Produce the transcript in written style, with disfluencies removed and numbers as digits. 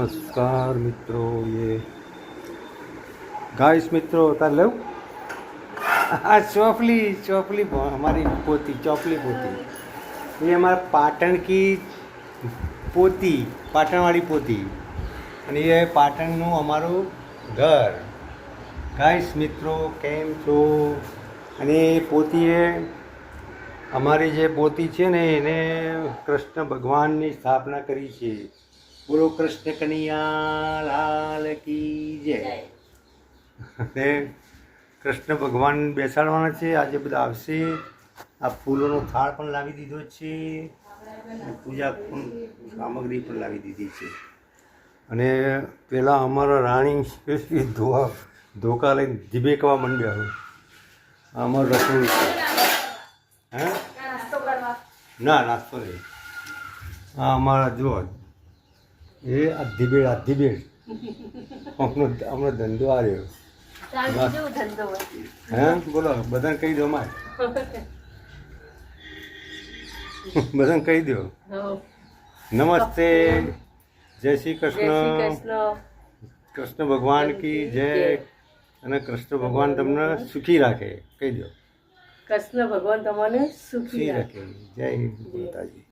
नमस्कार मित्रों, ये गाइस मित्रों तार लो चौपली चौपली हमारी पोती चौपली पोती ये हमारा पाटण की पोती पाटण वाली पोती અને એ પાટણનું અમારું ઘર. ગાઈસ મિત્રો કેમ છો? અને પોતીએ અમારી જે પોતી છે ને એને કૃષ્ણ ભગવાનની સ્થાપના કરી છે. બોલો કૃષ્ણ કનૈયા લાલ કી જય. તે કૃષ્ણ ભગવાન બેસાડવાના છે. આજે બધા આવશે. આ ફૂલોનો થાળ પણ લાવી દીધો છે, પૂજા સામગ્રી પણ લાવી દીધી છે. અને પેલા અમારા રાણી ધોકા લઈને ધીબેકવા માંડ્યા. અમારું રસોઈ હે ના નાસ્તો નહીં. હા અમારા જો એ અધીબેડ હમણાં ધંધો આ રહ્યો. હે બોલો બધાને કહી દો. અમારે બધાને કહી દો નમસ્તે, જય શ્રી કૃષ્ણ, કૃષ્ણ ભગવાન કી જય. અને કૃષ્ણ ભગવાન તમને સુખી રાખે. કહી દો કૃષ્ણ ભગવાન તમને સુખી રાખે. જય માતાજી.